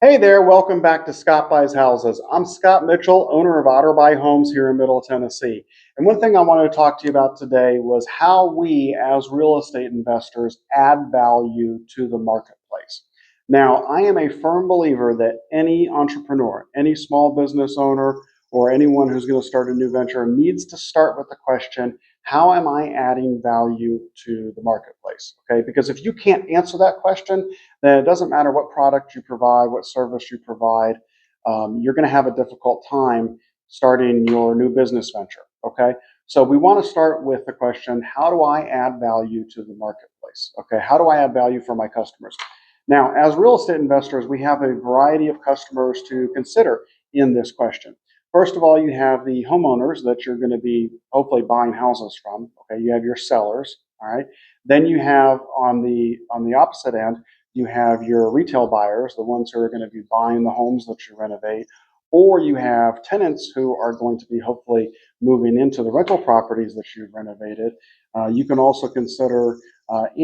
Hey there, welcome back to Scott Buys Houses. I'm Scott Mitchell, owner of Otterby Homes here in Middle Tennessee. And one thing I wanted to talk to you about today was how we as real estate investors add value to the marketplace. Now, I am a firm believer that any entrepreneur, any small business owner, or anyone who's going to start a new venture needs to start with the question, how am I adding value to the marketplace? Okay, because if you can't answer that question, then it doesn't matter what product you provide, what service you provide, you're going to have a difficult time starting your new business venture. Okay, so we want to start with the question, how do I add value to the marketplace? Okay, how do I add value for my customers? Now, as real estate investors, we have a variety of customers to consider in this question. First of all, you have the homeowners that you're going to be hopefully buying houses from. Okay, you have your sellers. All right. Then you have on the opposite end, you have your retail buyers, the ones who are going to be buying the homes that you renovate, or you have tenants who are going to be hopefully moving into the rental properties that you've renovated. You can also consider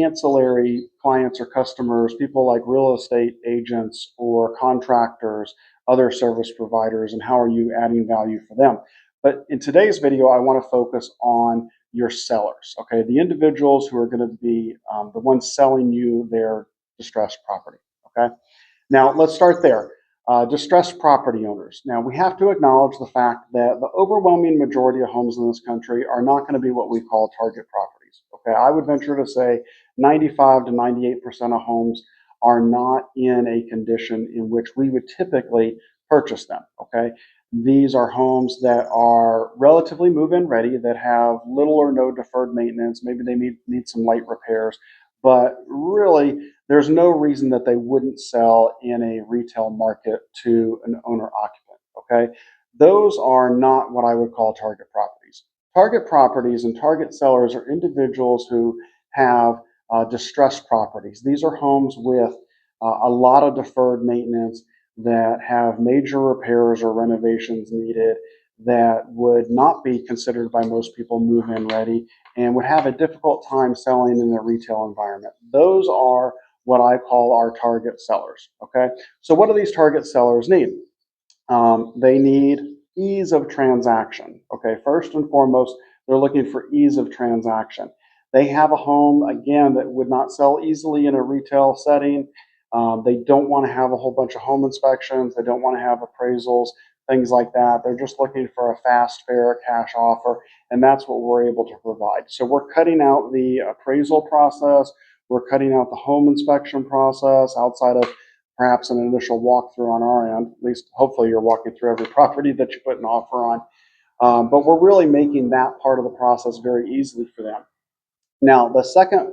ancillary clients or customers, people like real estate agents or contractors, other service providers, and how are you adding value for them. But in today's video, I want to focus on your sellers, okay? The individuals who are going to be the ones selling you their distressed property, okay? Now, let's start there. Distressed property owners. Now, we have to acknowledge the fact that the overwhelming majority of homes in this country are not going to be what we call target properties. Okay, I would venture to say 95 to 98% of homes are not in a condition in which we would typically purchase them. Okay, these are homes that are relatively move-in ready, that have little or no deferred maintenance. Maybe they need some light repairs, but really there's no reason that they wouldn't sell in a retail market to an owner occupant. Okay, those are not what I would call target properties. Target properties and target sellers are individuals who have distressed properties. These are homes with a lot of deferred maintenance, that have major repairs or renovations needed, that would not be considered by most people move-in ready, and would have a difficult time selling in a retail environment. Those are what I call our target sellers. Okay, so what do these target sellers need? They need ease of transaction. Okay, first and foremost, they're looking for ease of transaction. They have a home, again, that would not sell easily in a retail setting. They don't want to have a whole bunch of home inspections. They don't want to have appraisals, things like that. They're just looking for a fast, fair cash offer, and that's what we're able to provide. So we're cutting out the appraisal process. We're cutting out the home inspection process outside of perhaps an initial walkthrough on our end. At least, hopefully, you're walking through every property that you put an offer on. But we're really making that part of the process very easily for them. Now, the second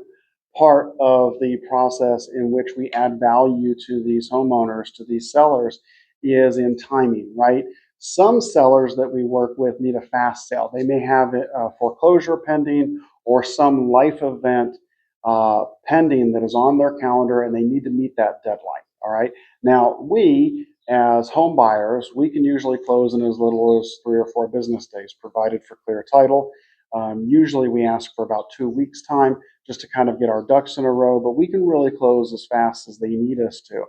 part of the process in which we add value to these homeowners, to these sellers, is in timing, right? Some sellers that we work with need a fast sale. They may have a foreclosure pending or some life event pending that is on their calendar, and they need to meet that deadline. All right. Now, we as home buyers, we can usually close in as little as 3 or 4 business days, provided for clear title. Usually we ask for about 2 weeks time just to kind of get our ducks in a row, but we can really close as fast as they need us to.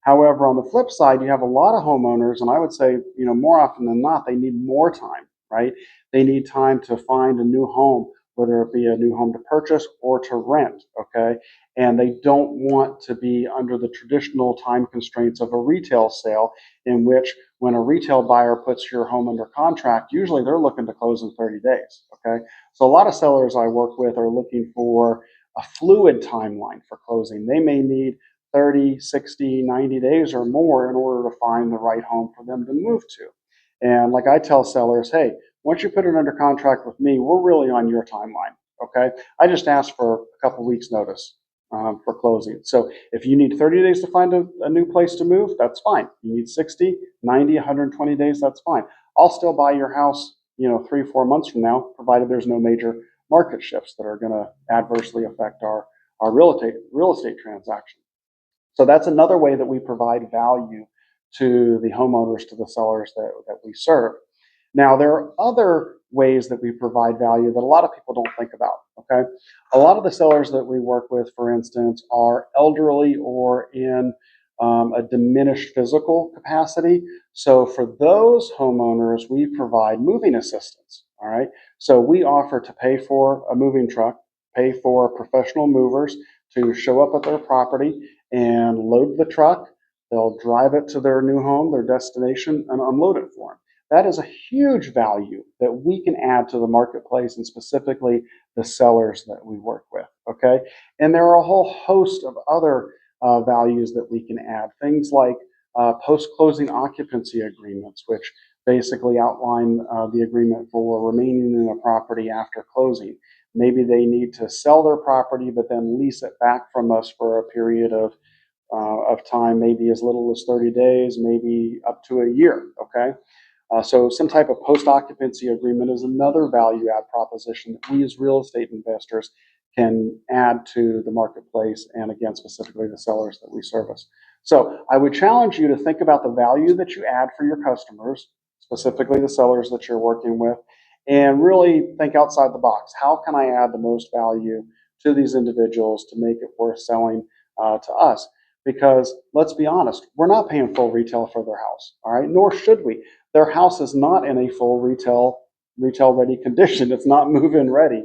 However, on the flip side, you have a lot of homeowners, and I would say, more often than not, they need more time, right? They need time to find a new home, whether it be a new home to purchase or to rent, okay? And they don't want to be under the traditional time constraints of a retail sale, in which when a retail buyer puts your home under contract, usually they're looking to close in 30 days, okay? So a lot of sellers I work with are looking for a fluid timeline for closing. They may need 30, 60, 90 days or more in order to find the right home for them to move to. And like I tell sellers, hey, once you put it under contract with me, we're really on your timeline, okay? I just ask for a couple weeks notice for closing. So if you need 30 days to find a new place to move, that's fine. You need 60, 90, 120 days, that's fine. I'll still buy your house, 3, 4 months from now, provided there's no major market shifts that are going to adversely affect our real estate transaction. So that's another way that we provide value to the homeowners, to the sellers that we serve. Now, there are other ways that we provide value that a lot of people don't think about, okay? A lot of the sellers that we work with, for instance, are elderly or in a diminished physical capacity. So for those homeowners, we provide moving assistance. All right. So we offer to pay for a moving truck, pay for professional movers to show up at their property and load the truck. They'll drive it to their new home, their destination, and unload it for them. That is a huge value that we can add to the marketplace, and specifically the sellers that we work with. Okay. And there are a whole host of other values that we can add. Things like post-closing occupancy agreements, which basically outline the agreement for remaining in a property after closing. Maybe they need to sell their property, but then lease it back from us for a period of time, maybe as little as 30 days, maybe up to a year. Okay. So some type of post-occupancy agreement is another value add proposition that we as real estate investors can add to the marketplace, and again, specifically the sellers that we service. So I would challenge you to think about the value that you add for your customers, specifically the sellers that you're working with, and really think outside the box. How can I add the most value to these individuals to make it worth selling to us? Because let's be honest, we're not paying full retail for their house, all right? Nor should we. Their house is not in a full retail ready condition. It's not move-in ready.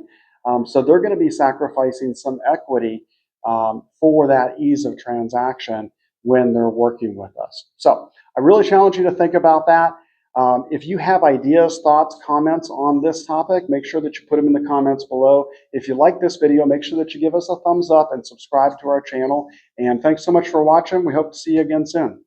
So they're going to be sacrificing some equity for that ease of transaction when they're working with us. So I really challenge you to think about that. If you have ideas, thoughts, comments on this topic, make sure that you put them in the comments below. If you like this video, make sure that you give us a thumbs up and subscribe to our channel. And thanks so much for watching. We hope to see you again soon.